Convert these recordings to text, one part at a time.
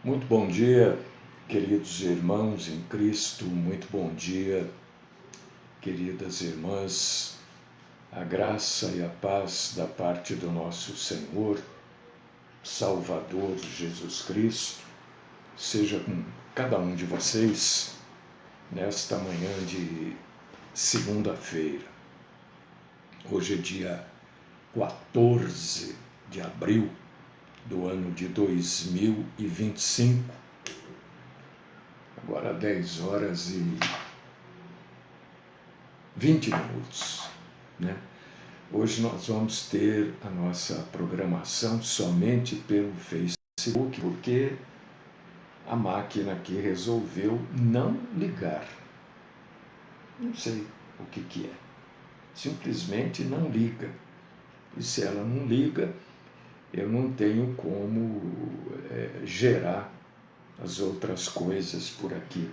Muito bom dia, queridos irmãos em Cristo, muito bom dia, queridas irmãs, a graça e a paz da parte do nosso Senhor, Salvador Jesus Cristo, seja com cada um de vocês nesta manhã de segunda-feira. Hoje é dia 14 de abril do ano de 2025. Agora 10 horas e 20 minutos, né? Hoje nós vamos ter a nossa programação somente pelo Facebook, porque a máquina aqui resolveu não ligar. Não sei o que é. Simplesmente não liga. E se ela não liga, eu não tenho como gerar as outras coisas por aqui.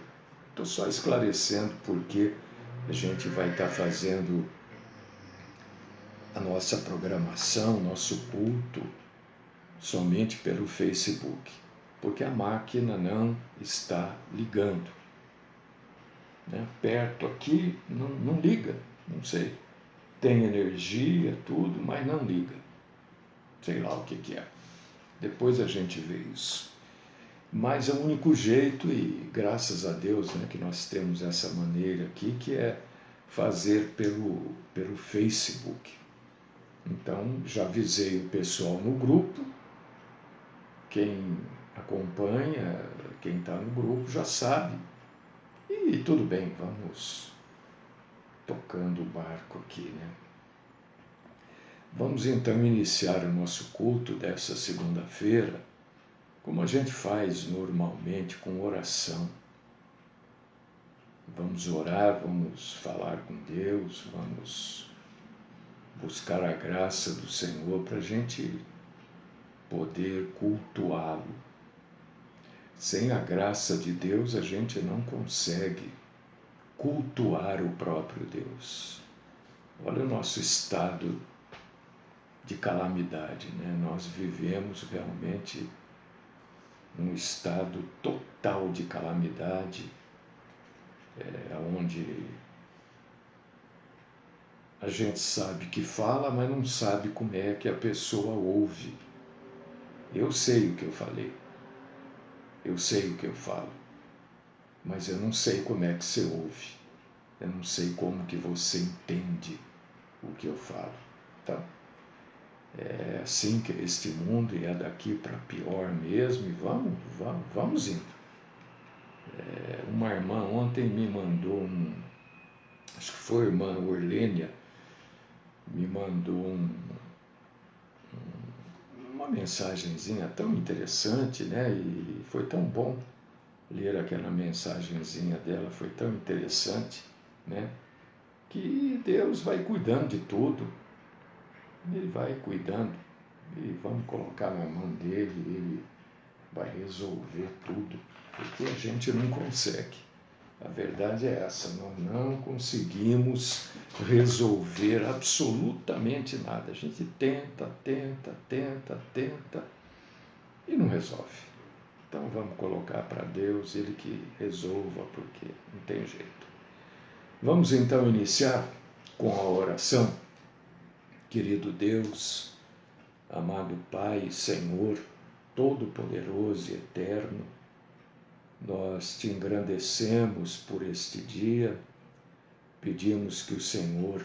Estou só esclarecendo porque a gente vai estar fazendo a nossa programação, nosso culto, somente pelo Facebook, porque a máquina não está ligando. Né? Perto aqui não liga, não sei. Tem energia, tudo, mas não liga. Sei lá o que é. Depois a gente vê isso. Mas é o único jeito, e graças a Deus, né, que nós temos essa maneira aqui, que é fazer pelo Facebook. Então, já avisei o pessoal no grupo, quem acompanha, quem está no grupo já sabe. E tudo bem, vamos tocando o barco aqui, né? Vamos então iniciar o nosso culto dessa segunda-feira, como a gente faz normalmente, com oração. Vamos orar, vamos falar com Deus, vamos buscar a graça do Senhor para a gente poder cultuá-lo. Sem a graça de Deus, a gente não consegue cultuar o próprio Deus. Olha o nosso estado de calamidade, né? Nós vivemos realmente num estado total de calamidade, onde a gente sabe que fala, mas não sabe como é que a pessoa ouve. Eu sei o que eu falei, eu sei o que eu falo, mas eu não sei como é que você ouve, eu não sei como que você entende o que eu falo. Então, é assim que é este mundo, e é daqui para pior mesmo, e vamos indo. Uma irmã ontem me mandou acho que foi a irmã Orlênia, me mandou uma mensagenzinha tão interessante, né? E foi tão bom ler aquela mensagenzinha dela, foi tão interessante, né? Que Deus vai cuidando de tudo, Ele vai cuidando, e vamos colocar na mão dele, Ele vai resolver tudo, porque a gente não consegue. A verdade é essa, nós não conseguimos resolver absolutamente nada. A gente tenta e não resolve. Então vamos colocar para Deus, Ele que resolva, porque não tem jeito. Vamos então iniciar com a oração. Querido Deus, amado Pai, Senhor, Todo-Poderoso e Eterno, nós te engrandecemos por este dia, pedimos que o Senhor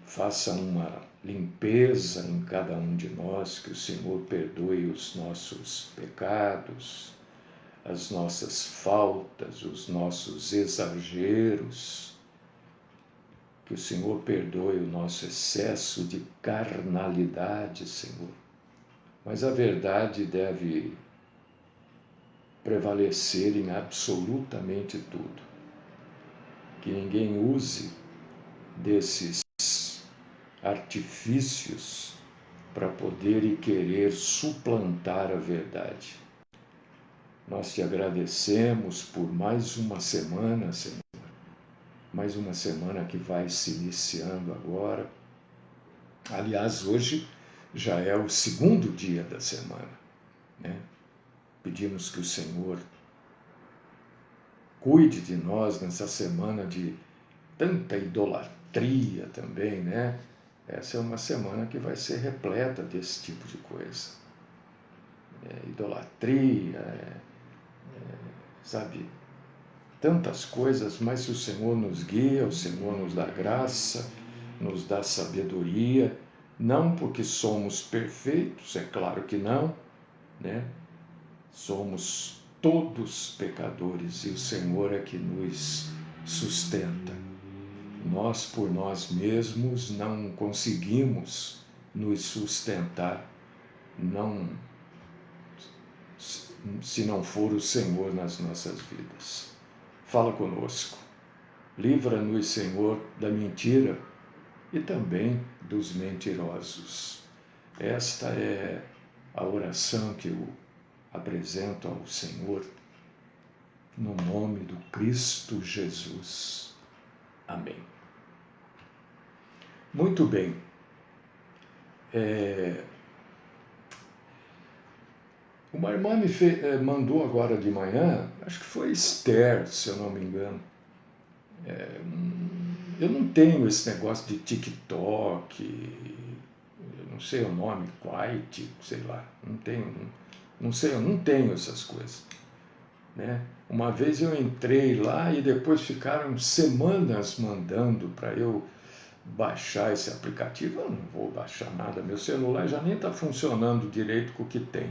faça uma limpeza em cada um de nós, que o Senhor perdoe os nossos pecados, as nossas faltas, os nossos exageros, que o Senhor perdoe o nosso excesso de carnalidade, Senhor. Mas a verdade deve prevalecer em absolutamente tudo. Que ninguém use desses artifícios para poder e querer suplantar a verdade. Nós te agradecemos por mais uma semana, Senhor, mais uma semana que vai se iniciando agora. Aliás, hoje já é o segundo dia da semana, né? Pedimos que o Senhor cuide de nós nessa semana de tanta idolatria também, né? Essa é uma semana que vai ser repleta desse tipo de coisa. Idolatria, sabe? Tantas coisas, mas se o Senhor nos guia, o Senhor nos dá graça, nos dá sabedoria, não porque somos perfeitos, é claro que não, né? Somos todos pecadores e o Senhor é que nos sustenta. Nós, por nós mesmos, não conseguimos nos sustentar, não, se não for o Senhor nas nossas vidas. Fala conosco. Livra-nos, Senhor, da mentira e também dos mentirosos. Esta é a oração que eu apresento ao Senhor, no nome do Cristo Jesus. Amém. Muito bem. Uma irmã me mandou agora de manhã, acho que foi Esther, se eu não me engano. Eu não tenho esse negócio de TikTok, eu não sei o nome, Quite, sei lá, não sei, eu não tenho essas coisas, né? Uma vez eu entrei lá e depois ficaram semanas mandando para eu baixar esse aplicativo. Eu não vou baixar nada, meu celular já nem está funcionando direito com o que tem.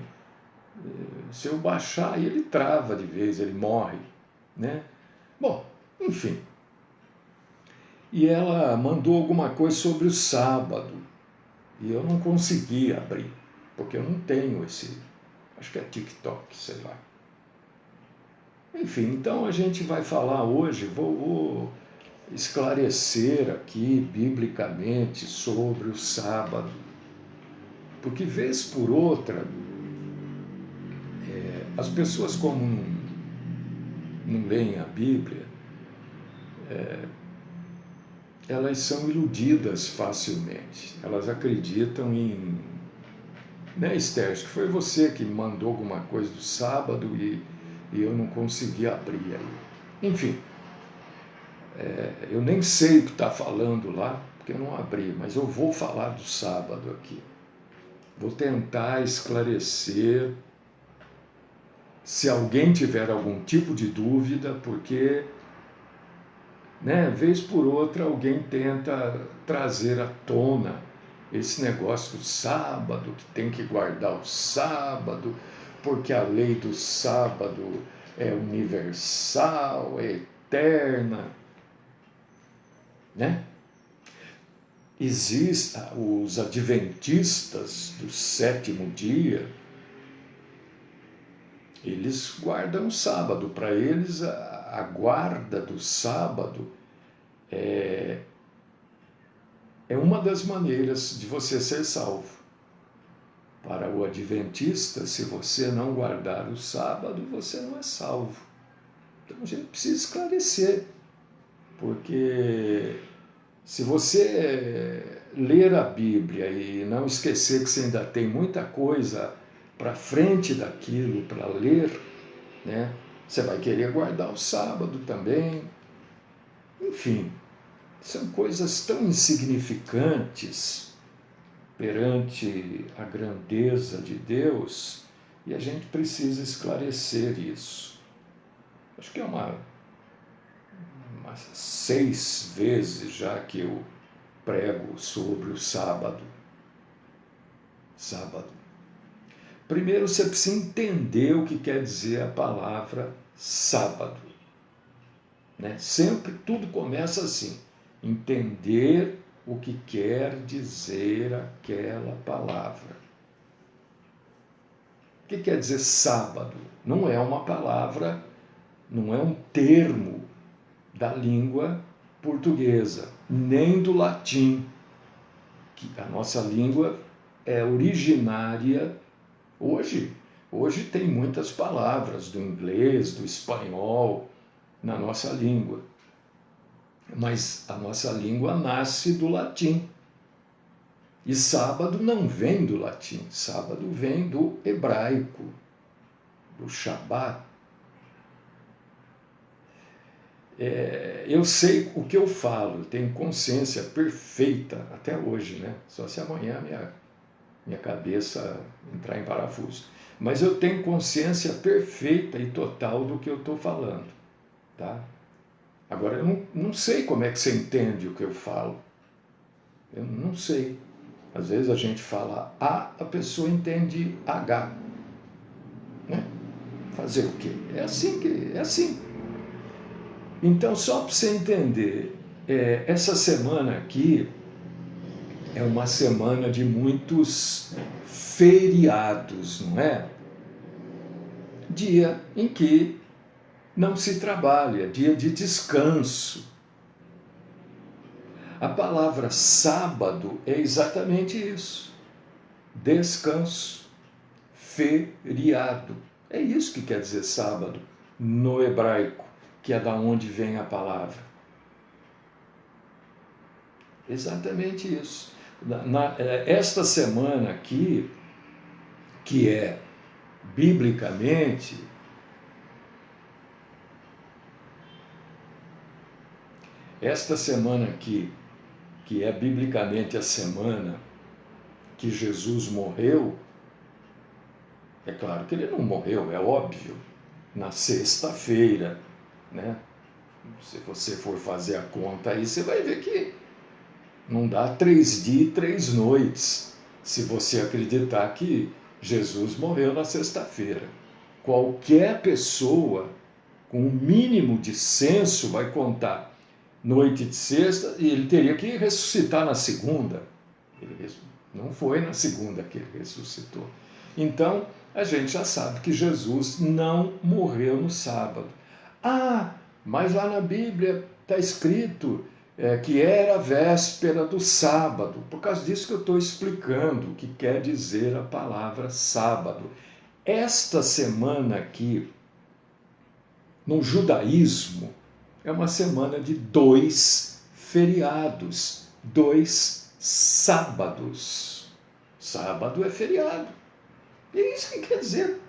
Se eu baixar, ele trava de vez, ele morre, né? Bom, enfim. E ela mandou alguma coisa sobre o sábado e eu não consegui abrir, porque eu não tenho esse, acho que é TikTok, sei lá. Enfim, então a gente vai falar hoje, vou esclarecer aqui biblicamente sobre o sábado, porque vez por outra as pessoas, como não leem a Bíblia, elas são iludidas facilmente. Elas acreditam em... Né, Esther, acho que foi você que me mandou alguma coisa do sábado e eu não consegui abrir aí. Enfim, eu nem sei o que está falando lá, porque eu não abri, mas eu vou falar do sábado aqui. Vou tentar esclarecer se alguém tiver algum tipo de dúvida, porque, né, vez por outra alguém tenta trazer à tona esse negócio do sábado, que tem que guardar o sábado, porque a lei do sábado é universal, é eterna, né? Existem os adventistas do sétimo dia, eles guardam o sábado. Para eles, a guarda do sábado é uma das maneiras de você ser salvo. Para o adventista, se você não guardar o sábado, você não é salvo. Então a gente precisa esclarecer, porque se você ler a Bíblia e não esquecer que você ainda tem muita coisa para frente daquilo para ler, né? Você vai querer guardar o sábado também. Enfim, são coisas tão insignificantes perante a grandeza de Deus e a gente precisa esclarecer isso. Acho que é umas 6 vezes já que eu prego sobre o sábado. Primeiro você precisa entender o que quer dizer a palavra sábado, né? Sempre tudo começa assim, entender o que quer dizer aquela palavra. O que quer dizer sábado? Não é uma palavra, não é um termo da língua portuguesa, nem do latim, que a nossa língua é originária. Hoje tem muitas palavras do inglês, do espanhol na nossa língua, mas a nossa língua nasce do latim. E sábado não vem do latim, sábado vem do hebraico, do Shabat, eu sei o que eu falo, tenho consciência perfeita até hoje, né? Só se amanhã minha cabeça entrar em parafuso. Mas eu tenho consciência perfeita e total do que eu estou falando, tá? Agora, eu não sei como é que você entende o que eu falo. Eu não sei. Às vezes a gente fala A, a pessoa entende H, né? Fazer o quê? É assim. Então, só para você entender, essa semana aqui é uma semana de muitos feriados, não é? Dia em que não se trabalha, dia de descanso. A palavra sábado é exatamente isso: descanso, feriado. É isso que quer dizer sábado no hebraico, que é da onde vem a palavra. Exatamente isso. Esta semana aqui, que é biblicamente, esta semana aqui, que é biblicamente a semana que Jesus morreu, é claro que ele não morreu, é óbvio, na sexta-feira, né? Se você for fazer a conta aí, você vai ver que não dá 3 dias e 3 noites, se você acreditar que Jesus morreu na sexta-feira. Qualquer pessoa com o mínimo de senso vai contar noite de sexta e ele teria que ressuscitar na segunda. Ele não foi na segunda que ele ressuscitou. Então, a gente já sabe que Jesus não morreu no sábado. Ah, mas lá na Bíblia está escrito que era a véspera do sábado. Por causa disso que eu estou explicando o que quer dizer a palavra sábado. Esta semana aqui, no judaísmo, é uma semana de 2 feriados, 2 sábados. Sábado é feriado. E é isso que quer dizer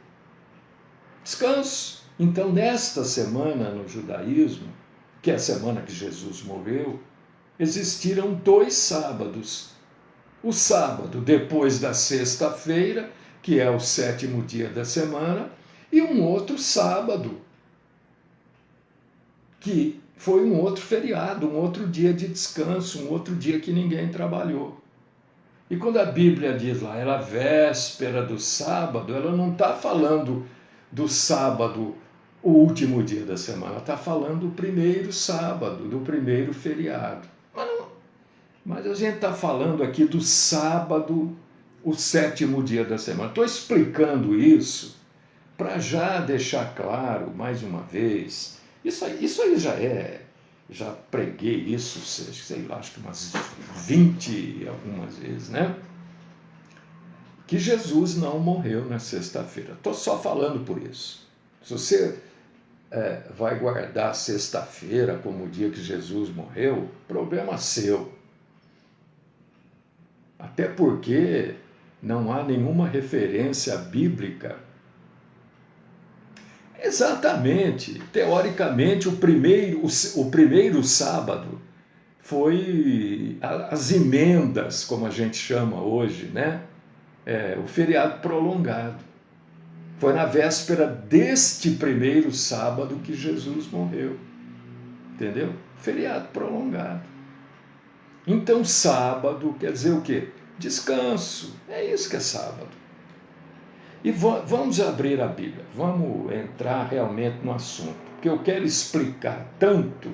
descanso. Então, nesta semana no judaísmo, que é a semana que Jesus morreu, existiram 2 sábados. O sábado depois da sexta-feira, que é o 7º dia da semana, e um outro sábado, que foi um outro feriado, um outro dia de descanso, um outro dia que ninguém trabalhou. E quando a Bíblia diz lá, era a véspera do sábado, ela não está falando do sábado, o último dia da semana, está falando do primeiro sábado, do primeiro feriado. Mas a gente está falando aqui do sábado, o 7º dia da semana. Estou explicando isso para já deixar claro, mais uma vez, isso aí já preguei isso, sei lá, acho que umas 20 algumas vezes, né? Que Jesus não morreu na sexta-feira. Estou só falando por isso. Se você vai guardar sexta-feira como o dia que Jesus morreu, problema seu. Até porque não há nenhuma referência bíblica. Exatamente. Teoricamente, o primeiro sábado foi as emendas, como a gente chama hoje, né? O feriado prolongado. Foi na véspera deste primeiro sábado que Jesus morreu. Entendeu? Feriado prolongado. Então, sábado quer dizer o quê? Descanso. É isso que é sábado. E vamos abrir a Bíblia, vamos entrar realmente no assunto, porque eu quero explicar tanto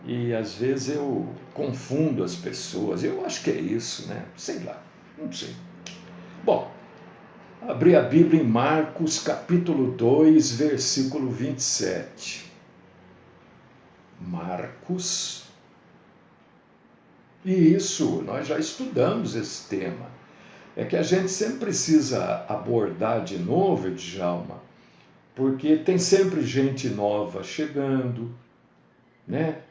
e às vezes eu confundo as pessoas. Eu acho que é isso, né? Sei lá, não sei. Bom, abri a Bíblia em Marcos capítulo 2, versículo 27. Marcos. E isso, nós já estudamos esse tema. É que a gente sempre precisa abordar de novo, Djalma, porque tem sempre gente nova chegando, né?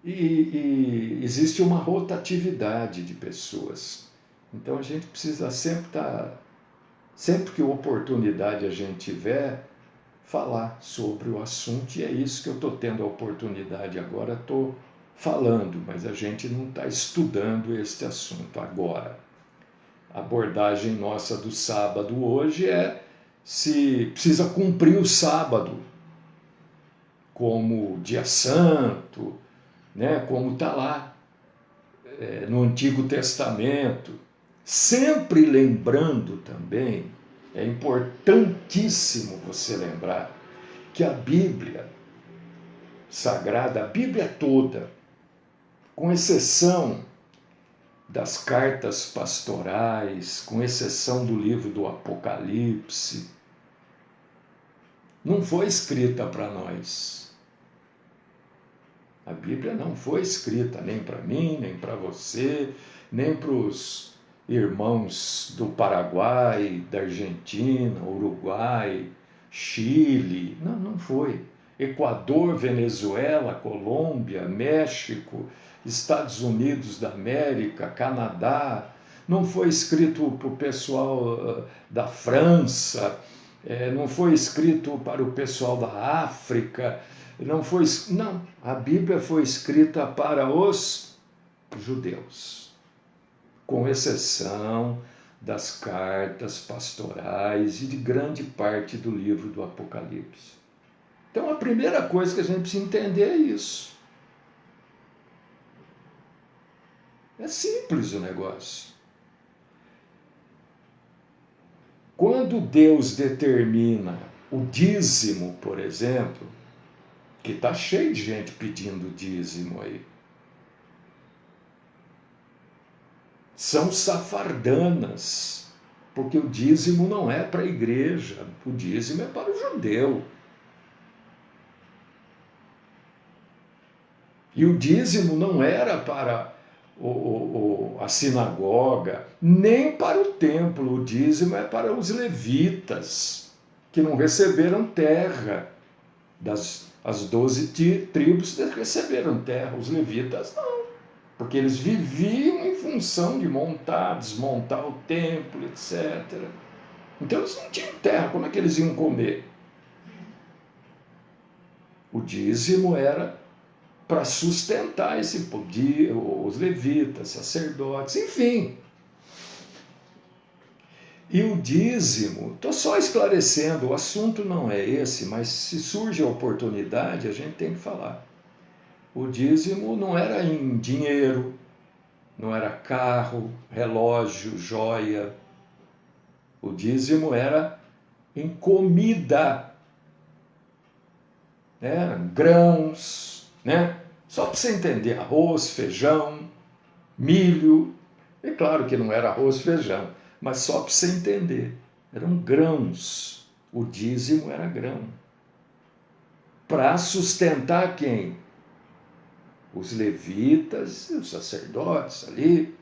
E existe uma rotatividade de pessoas. Então a gente precisa sempre estar sempre que oportunidade a gente tiver, falar sobre o assunto, e é isso que eu estou tendo a oportunidade agora, estou falando, mas a gente não está estudando este assunto agora. A abordagem nossa do sábado hoje é se precisa cumprir o sábado como dia santo, né, como está lá no Antigo Testamento. Sempre lembrando também, é importantíssimo você lembrar que a Bíblia Sagrada, a Bíblia toda, com exceção das cartas pastorais, com exceção do livro do Apocalipse, não foi escrita para nós. A Bíblia não foi escrita nem para mim, nem para você, nem para os irmãos do Paraguai, da Argentina, Uruguai, Chile. Não, não foi. Equador, Venezuela, Colômbia, México, Estados Unidos da América, Canadá. Não foi escrito para o pessoal da França, não foi escrito para o pessoal da África, não, a Bíblia foi escrita para os judeus, com exceção das cartas pastorais e de grande parte do livro do Apocalipse. Então a primeira coisa que a gente precisa entender é isso. É simples o negócio. Quando Deus determina o dízimo, por exemplo, que está cheio de gente pedindo dízimo aí, são safardanas, porque o dízimo não é para a igreja, o dízimo é para o judeu. E o dízimo não era para a sinagoga, nem para o templo. O dízimo é para os levitas, que não receberam terra. As 12 tribos receberam terra, os levitas não, porque eles viviam em função de montar, desmontar o templo, etc. Então eles não tinham terra, como é que eles iam comer? O dízimo era para sustentar os levitas, sacerdotes, enfim. E o dízimo, estou só esclarecendo, o assunto não é esse, mas se surge a oportunidade, a gente tem que falar. O dízimo não era em dinheiro, não era carro, relógio, joia. O dízimo era em comida, grãos, só para você entender, arroz, feijão, milho. É claro que não era arroz e feijão, mas só para você entender, eram grãos. O dízimo era grão. Para sustentar quem? Os levitas e os sacerdotes ali.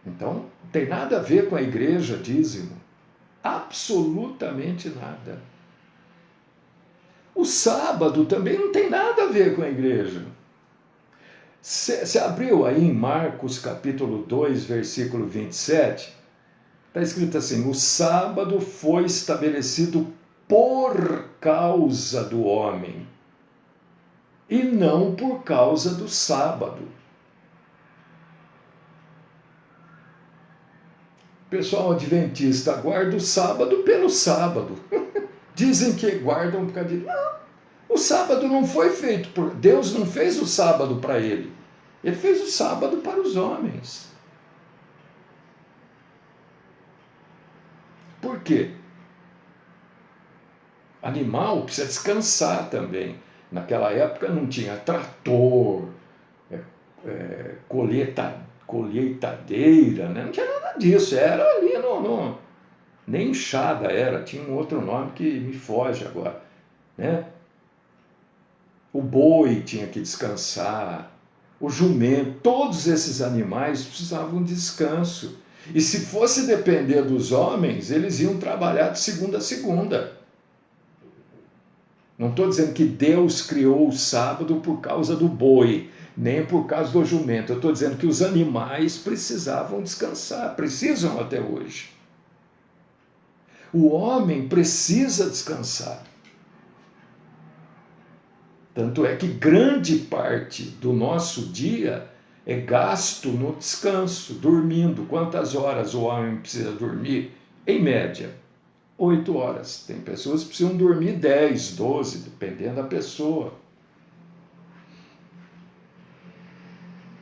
Então, não tem nada a ver com a igreja, dízimo. Absolutamente nada. O sábado também não tem nada a ver com a igreja. Você abriu aí em Marcos capítulo 2, versículo 27, está escrito assim: o sábado foi estabelecido por causa do homem, e não por causa do sábado. O pessoal adventista guarda o sábado pelo sábado. Dizem que guardam por causa de... Não, o sábado não foi feito por... Deus não fez o sábado para ele. Ele fez o sábado para os homens. Por quê? Animal precisa descansar também. Naquela época não tinha trator, colheitadeira, não tinha nada disso. Era ali nem enxada era, tinha um outro nome que me foge agora, O boi tinha que descansar, o jumento, todos esses animais precisavam de descanso. E se fosse depender dos homens, eles iam trabalhar de segunda a segunda. Não estou dizendo que Deus criou o sábado por causa do boi. nem por causa do jumento. Eu estou dizendo que os animais precisavam descansar, precisam até hoje. O homem precisa descansar. Tanto é que grande parte do nosso dia é gasto no descanso, dormindo. Quantas horas o homem precisa dormir? Em média, 8 horas. Tem pessoas que precisam dormir 10, 12, dependendo da pessoa.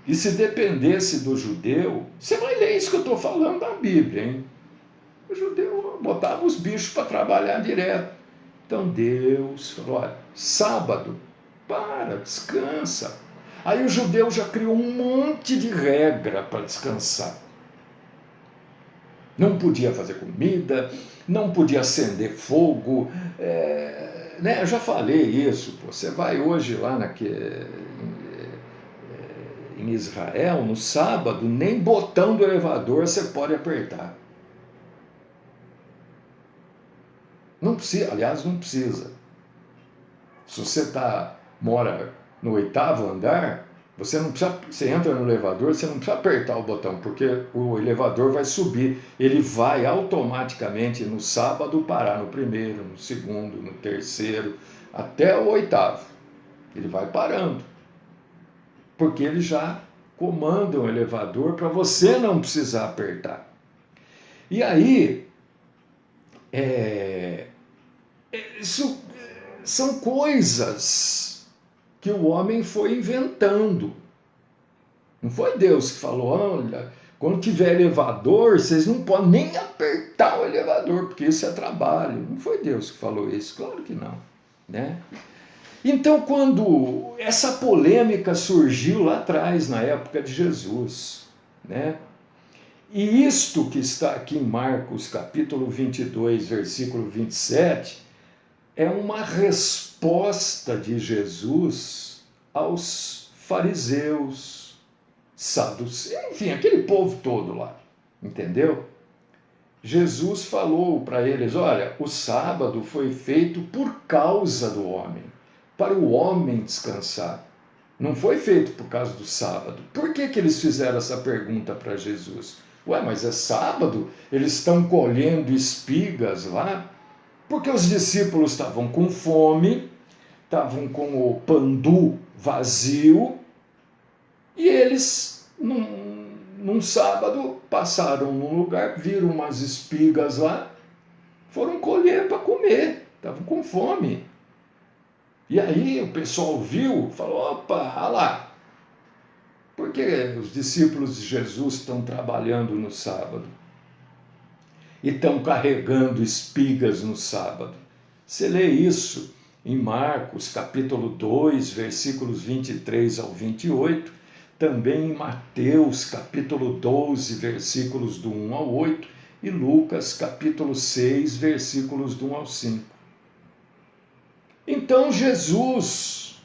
E se dependesse do judeu, você vai ler isso que eu estou falando na Bíblia, hein? O judeu botava os bichos para trabalhar direto. Então Deus falou, olha, sábado, descansa. Aí o judeu já criou um monte de regra para descansar. Não podia fazer comida, não podia acender fogo. Eu já falei isso. Você vai hoje lá em Israel, no sábado, nem botão do elevador você pode apertar. Não precisa, aliás, não precisa. Se você mora no 8º andar, você entra no elevador, você não precisa apertar o botão, porque o elevador vai subir. Ele vai automaticamente no sábado parar no 1º, no 2º, no 3º, até o 8º. Ele vai parando. Porque ele já comanda o elevador para você não precisar apertar. E aí, isso são coisas que o homem foi inventando. Não foi Deus que falou, olha, quando tiver elevador, vocês não podem nem apertar o elevador, porque isso é trabalho. Não foi Deus que falou isso, claro que não, né? Então, quando essa polêmica surgiu lá atrás, na época de Jesus, né? E isto que está aqui em Marcos, capítulo 22, versículo 27, é uma resposta de Jesus aos fariseus, saduceus, enfim, aquele povo todo lá, entendeu? Jesus falou para eles, olha, o sábado foi feito por causa do homem, para o homem descansar. Não foi feito por causa do sábado. Por que eles fizeram essa pergunta para Jesus? Ué, mas é sábado? Eles estão colhendo espigas lá? Porque os discípulos estavam com fome, estavam com o pandu vazio, e eles, num sábado, passaram num lugar, viram umas espigas lá, foram colher para comer, estavam com fome. E aí o pessoal viu, falou, opa, olha lá, por que os discípulos de Jesus estão trabalhando no sábado? E estão carregando espigas no sábado. Você lê isso em Marcos, capítulo 2, versículos 23 ao 28, também em Mateus, capítulo 12, versículos do 1 ao 8, e Lucas, capítulo 6, versículos do 1 ao 5. Então Jesus,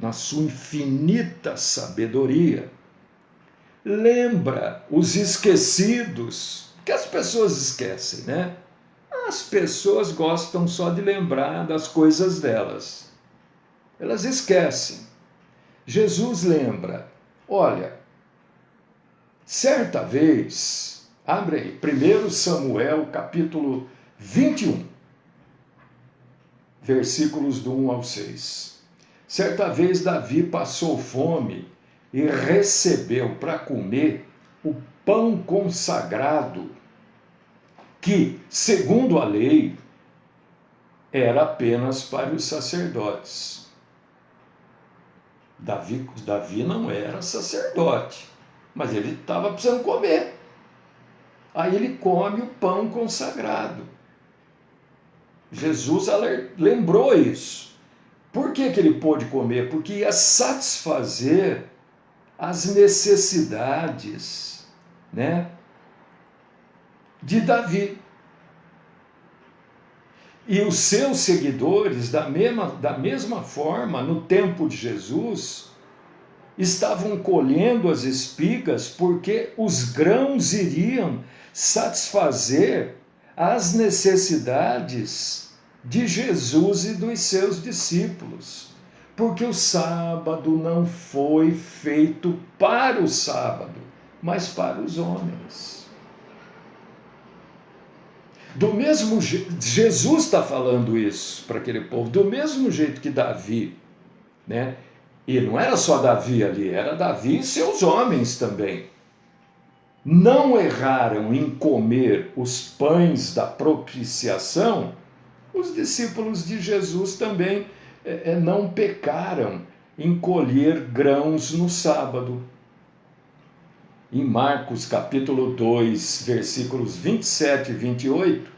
na sua infinita sabedoria, lembra os esquecidos, que as pessoas esquecem, né? As pessoas gostam só de lembrar das coisas delas. Elas esquecem. Jesus lembra, olha, certa vez, abre aí, 1 Samuel, capítulo 21, versículos do 1 ao 6. Certa vez Davi passou fome e recebeu para comer o pão consagrado, que, segundo a lei, era apenas para os sacerdotes. Davi não era sacerdote, mas ele estava precisando comer. Aí ele come o pão consagrado. Jesus lembrou isso. Por que ele pôde comer? Porque ia satisfazer as necessidades, né, de Davi. E os seus seguidores, da mesma forma, no tempo de Jesus, estavam colhendo as espigas porque os grãos iriam satisfazer as necessidades de Jesus e dos seus discípulos. Porque o sábado não foi feito para o sábado, mas para os homens. Do mesmo jeito, Jesus está falando isso para aquele povo, do mesmo jeito que Davi, né? E não era só Davi ali, era Davi e seus homens também. Não erraram em comer os pães da propiciação, os discípulos de Jesus também não pecaram em colher grãos no sábado. Em Marcos capítulo 2, versículos 27 e 28,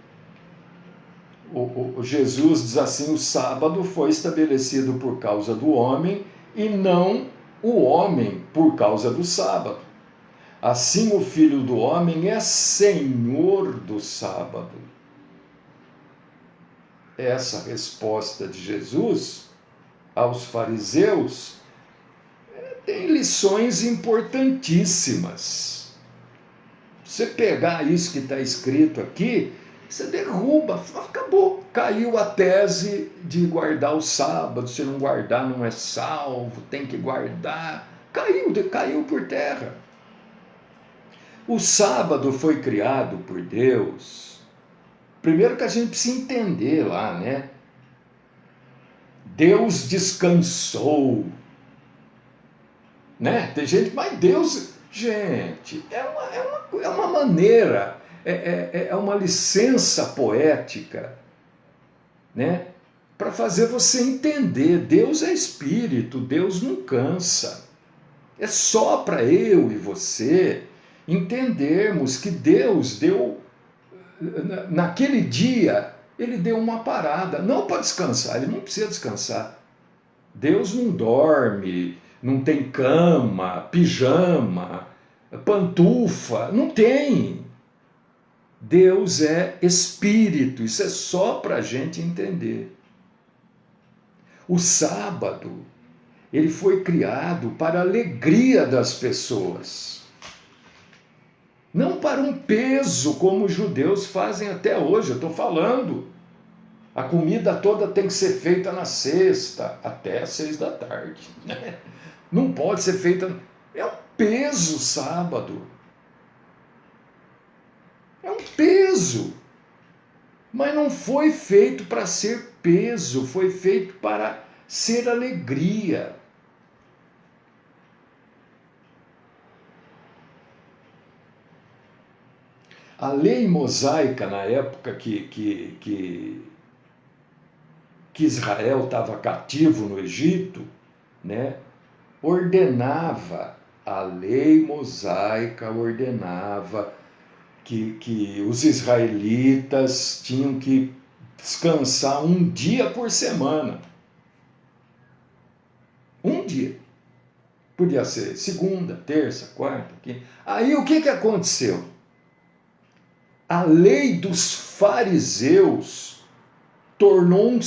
Jesus diz assim: o sábado foi estabelecido por causa do homem e não o homem por causa do sábado. Assim o Filho do Homem é Senhor do sábado. Essa resposta de Jesus aos fariseus tem lições importantíssimas. Você pegar isso que está escrito aqui, você derruba, acabou. Caiu a tese de guardar o sábado, se não guardar não é salvo, tem que guardar. Caiu por terra. O sábado foi criado por Deus. Primeiro que a gente precisa entender lá, né? Deus descansou. Né? Tem gente, mas Deus, gente, é uma maneira, é uma licença poética, né? Para fazer você entender. Deus é espírito, Deus não cansa. É só para eu e você entendermos que Deus deu, naquele dia, ele deu uma parada, não para descansar, ele não precisa descansar. Deus não dorme, não tem cama, pijama, pantufa, não tem. Deus é espírito, isso é só para a gente entender. O sábado, ele foi criado para a alegria das pessoas. Não para um peso, como os judeus fazem até hoje. Eu estou falando, a comida toda tem que ser feita na sexta, até às 6 da tarde. Não pode ser feita... É um peso sábado. É um peso. Mas não foi feito para ser peso, foi feito para ser alegria. A lei mosaica, na época que Israel estava cativo no Egito, né, a lei mosaica ordenava que os israelitas tinham que descansar um dia por semana. Um dia. Podia ser segunda, terça, quarta, quinta. Aí o que aconteceu? A lei dos fariseus tornou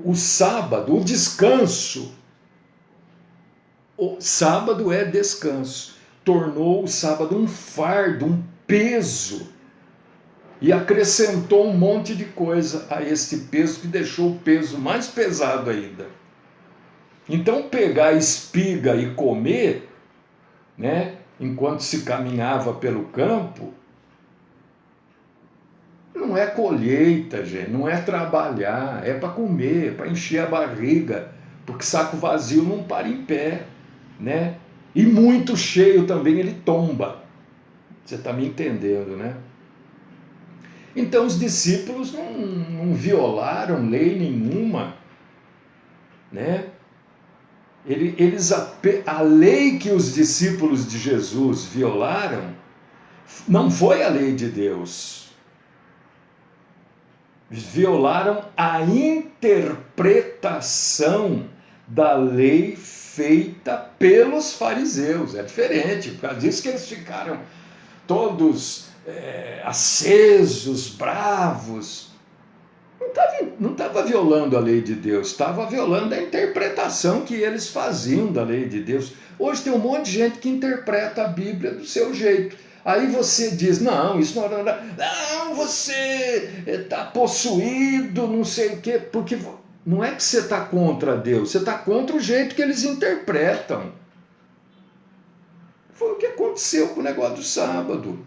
o sábado, o descanso. O sábado é descanso. Tornou o sábado um fardo, um peso. E acrescentou um monte de coisa a este peso, que deixou o peso mais pesado ainda. Então, pegar a espiga e comer, né, enquanto se caminhava pelo campo, não é colheita, gente, não é trabalhar, é para comer, é para encher a barriga, porque saco vazio não para em pé, né? E muito cheio também ele tomba. Você está me entendendo, né? Então os discípulos não violaram lei nenhuma, né? A lei que os discípulos de Jesus violaram não foi a lei de Deus. Violaram a interpretação da lei feita pelos fariseus. É diferente, por causa disso que eles ficaram todos acesos, bravos. Não estava violando a lei de Deus, estava violando a interpretação que eles faziam da lei de Deus. Hoje tem um monte de gente que interpreta a Bíblia do seu jeito. Aí você diz, não, isso não é... Não, você está possuído, não sei o quê, porque não é que você está contra Deus, você está contra o jeito que eles interpretam. Foi o que aconteceu com o negócio do sábado.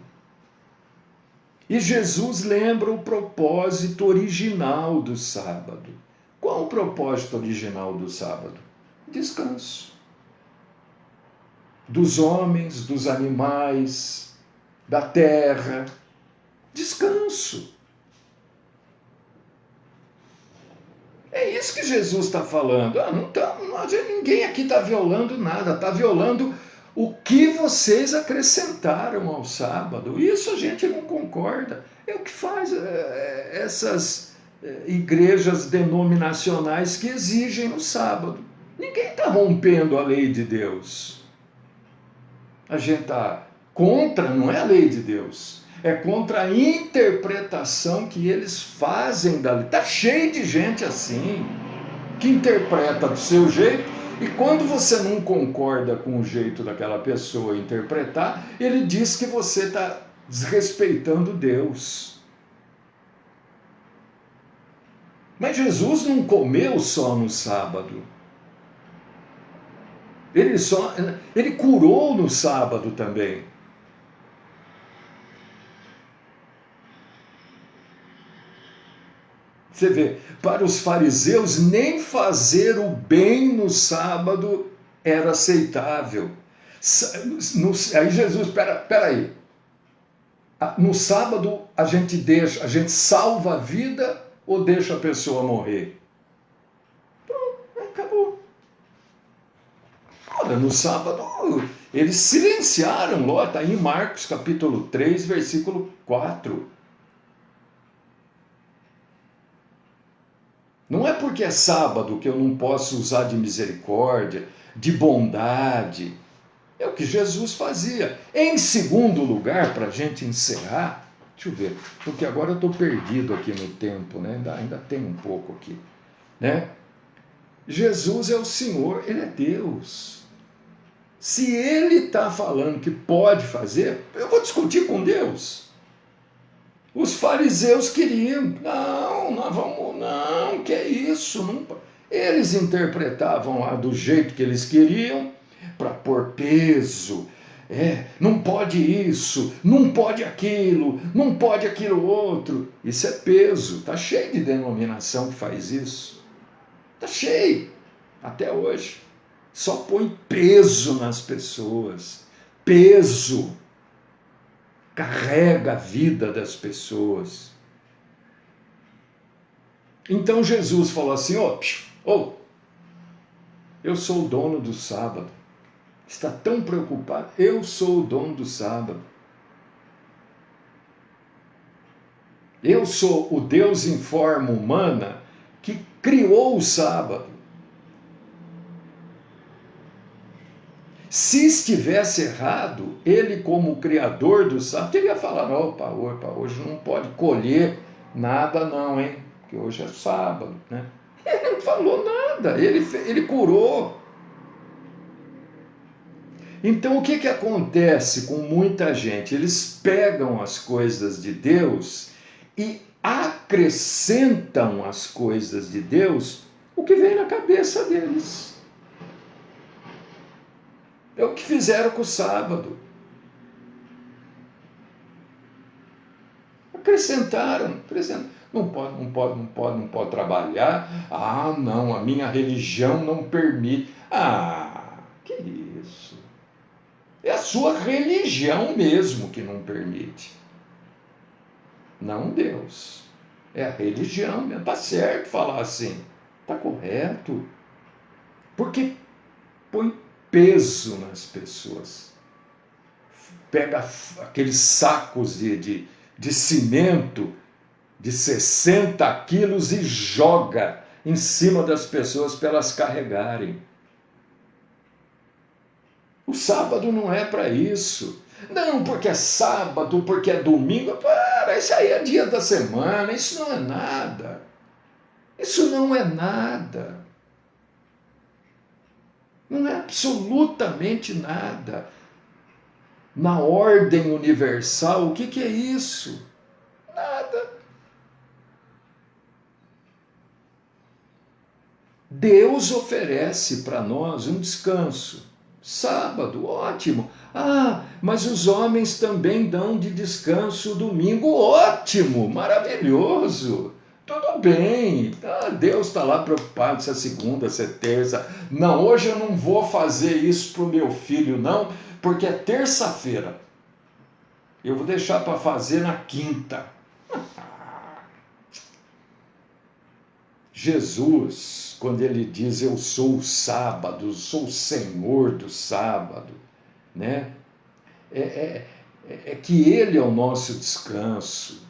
E Jesus lembra o propósito original do sábado. Qual o propósito original do sábado? Descanso. Dos homens, dos animais, da terra. Descanso. É isso que Jesus está falando. Ninguém aqui está violando nada, está violando o que vocês acrescentaram ao sábado. Isso a gente não concorda. É o que faz essas igrejas denominacionais que exigem o sábado. Ninguém está rompendo a lei de Deus. A gente está contra, não é a lei de Deus. É contra a interpretação que eles fazem da lei. Está cheio de gente assim, que interpreta do seu jeito, e quando você não concorda com o jeito daquela pessoa interpretar, ele diz que você está desrespeitando Deus. Mas Jesus não comeu só no sábado. Ele curou no sábado também. Você vê, para os fariseus, nem fazer o bem no sábado era aceitável. Aí Jesus, peraí. No sábado a gente salva a vida ou deixa a pessoa morrer? Pronto, acabou. Ora, no sábado, eles silenciaram, Ló, está em Marcos capítulo 3, versículo 4. Não é porque é sábado que eu não posso usar de misericórdia, de bondade. É o que Jesus fazia. Em segundo lugar, para a gente encerrar, deixa eu ver, porque agora eu estou perdido aqui no tempo, né? Ainda tem um pouco aqui, né? Jesus é o Senhor, Ele é Deus. Se Ele está falando que pode fazer, eu vou discutir com Deus. Os fariseus queriam, não, que é isso? Não. Eles interpretavam lá do jeito que eles queriam, para pôr peso. Não pode isso, não pode aquilo, não pode aquilo outro. Isso é peso, está cheio de denominação que faz isso. Está cheio, até hoje. Só põe peso nas pessoas, peso. Carrega a vida das pessoas. Então Jesus falou assim, eu sou o dono do sábado. Está tão preocupado? Eu sou o dono do sábado. Eu sou o Deus em forma humana que criou o sábado. Se estivesse errado, ele como criador do sábado, teria falado, opa, hoje não pode colher nada não, hein? Porque hoje é sábado, né? Ele não falou nada, ele curou. Então o que acontece com muita gente? Eles pegam as coisas de Deus e acrescentam as coisas de Deus o que vem na cabeça deles. É o que fizeram com o sábado. Acrescentaram. Não pode trabalhar. Não, a minha religião não permite. Que isso? É a sua religião mesmo que não permite. Não Deus. É a religião mesmo. Está certo falar assim. Está correto. Porque põe peso nas pessoas. Pega aqueles sacos de cimento de 60 quilos e joga em cima das pessoas para elas carregarem. O sábado não é para isso. Não, porque é sábado, porque é domingo. Isso aí é dia da semana, isso não é nada. Isso não é nada. Não é absolutamente nada. Na ordem universal, o que é isso? Nada. Deus oferece para nós um descanso. Sábado, ótimo. Ah, mas os homens também dão de descanso domingo. Ótimo, maravilhoso. Tudo bem. Ah, Deus está lá preocupado se é segunda, se é terça. Não, hoje eu não vou fazer isso para o meu filho, não, porque é terça-feira. Eu vou deixar para fazer na quinta. Jesus, quando ele diz eu sou o sábado, sou o Senhor do sábado, né? É que ele é o nosso descanso,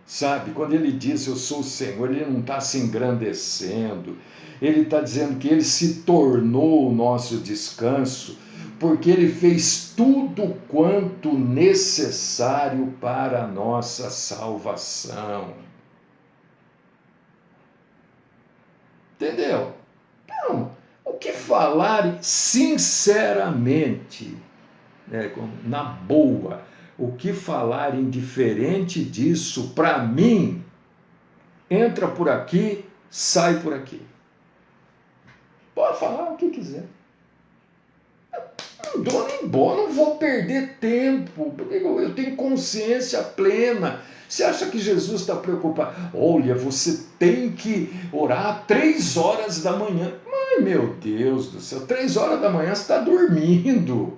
sabe? Quando ele diz eu sou o Senhor, ele não está se engrandecendo, ele está dizendo que ele se tornou o nosso descanso, porque ele fez tudo quanto necessário para a nossa salvação. Entendeu? Então, o que falar sinceramente, né, na boa, o que falar indiferente disso, para mim, entra por aqui, sai por aqui. Pode falar o que quiser. Não dou nem bola, não vou perder tempo, porque eu tenho consciência plena. Você acha que Jesus está preocupado? Olha, você tem que orar 3 horas da manhã. Ai, meu Deus do céu, 3 horas da manhã você está dormindo,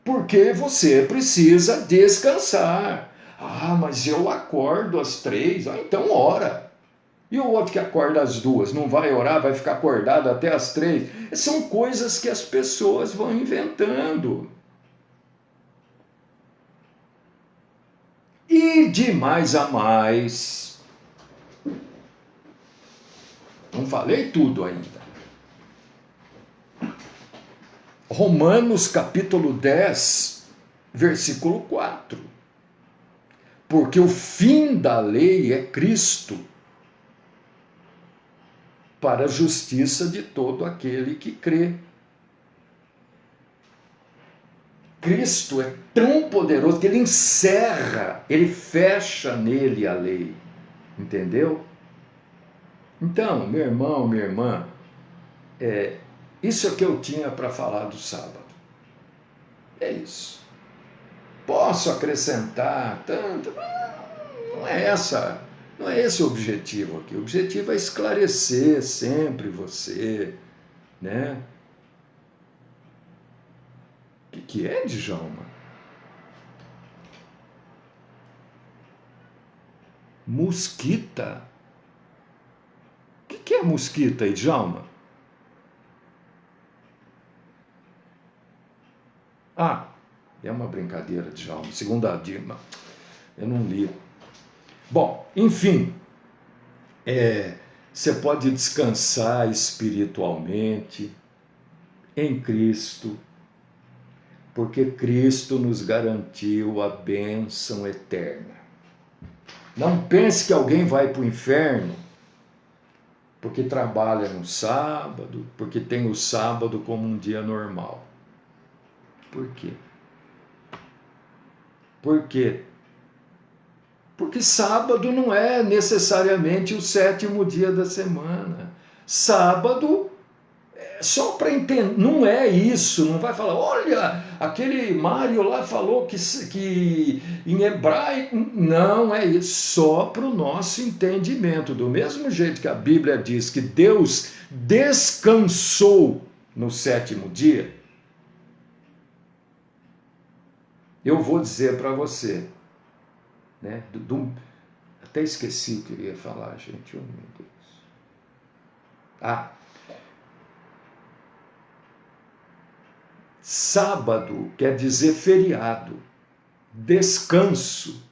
porque você precisa descansar. Ah, mas eu acordo às 3, então ora. E o outro que acorda às 2, não vai orar, vai ficar acordado até às 3. São coisas que as pessoas vão inventando. E de mais a mais, não falei tudo ainda. Romanos capítulo 10, versículo 4. Porque o fim da lei é Cristo, para a justiça de todo aquele que crê. Cristo é tão poderoso que ele encerra, ele fecha nele a lei. Entendeu? Então, meu irmão, minha irmã, isso é o que eu tinha para falar do sábado. É isso. Posso acrescentar tanto? Não é esse o objetivo aqui. O objetivo é esclarecer sempre você, né? O que é, Djalma? Mosquita? O que é mosquita, Djalma? Ah, é uma brincadeira, Djalma. Segunda Dilma. Eu não li. Bom, enfim, você pode descansar espiritualmente em Cristo, porque Cristo nos garantiu a bênção eterna. Não pense que alguém vai para o inferno porque trabalha no sábado, porque tem o sábado como um dia normal. Por quê? Por quê? Porque sábado não é necessariamente o 7º dia da semana. Sábado, só para entender, não é isso, não vai falar, olha, aquele Mário lá falou que em hebraico, não é isso, só para o nosso entendimento. Do mesmo jeito que a Bíblia diz que Deus descansou no 7º dia, eu vou dizer para você, né, até esqueci o que eu ia falar, gente, oh meu Deus. Sábado quer dizer feriado, descanso.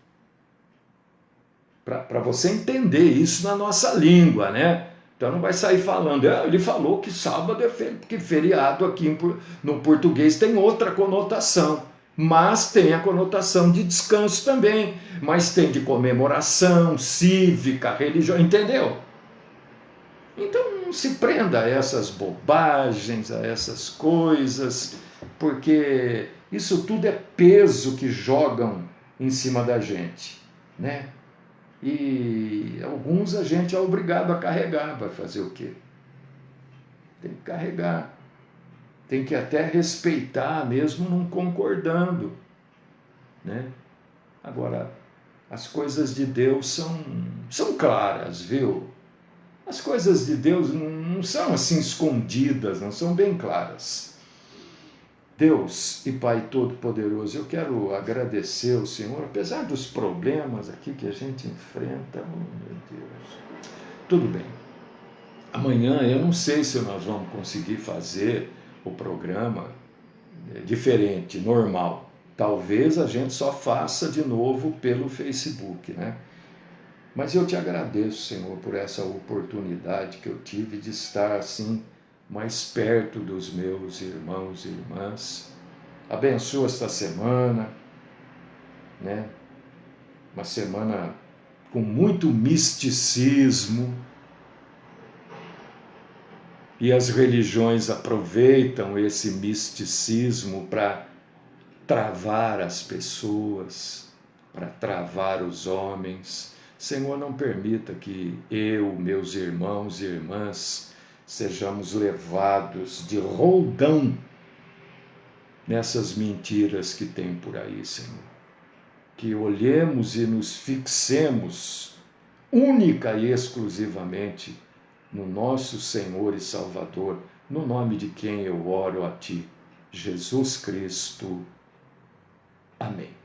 Para você entender isso na nossa língua, né? Então não vai sair falando, ele falou que sábado é feriado aqui no português tem outra conotação, mas tem a conotação de descanso também, mas tem de comemoração, cívica, religião, entendeu? Então não se prenda a essas bobagens, a essas coisas, porque isso tudo é peso que jogam em cima da gente, né? E alguns a gente é obrigado a carregar, vai fazer o quê? tem que carregar. Tem que até respeitar, mesmo não concordando, né? Agora, as coisas de Deus são claras, viu? As coisas de Deus não são assim escondidas, não são bem claras. Deus e Pai Todo-Poderoso, eu quero agradecer ao Senhor, apesar dos problemas aqui que a gente enfrenta, oh meu Deus. Tudo bem. Amanhã eu não sei se nós vamos conseguir fazer o programa diferente, normal. Talvez a gente só faça de novo pelo Facebook, né? Mas eu te agradeço, Senhor, por essa oportunidade que eu tive de estar assim mais perto dos meus irmãos e irmãs. Abençoa esta semana, né? Uma semana com muito misticismo, e as religiões aproveitam esse misticismo para travar as pessoas, para travar os homens. Senhor, não permita que eu, meus irmãos e irmãs, sejamos levados de roldão nessas mentiras que tem por aí, Senhor. Que olhemos e nos fixemos única e exclusivamente no nosso Senhor e Salvador, no nome de quem eu oro a Ti, Jesus Cristo. Amém.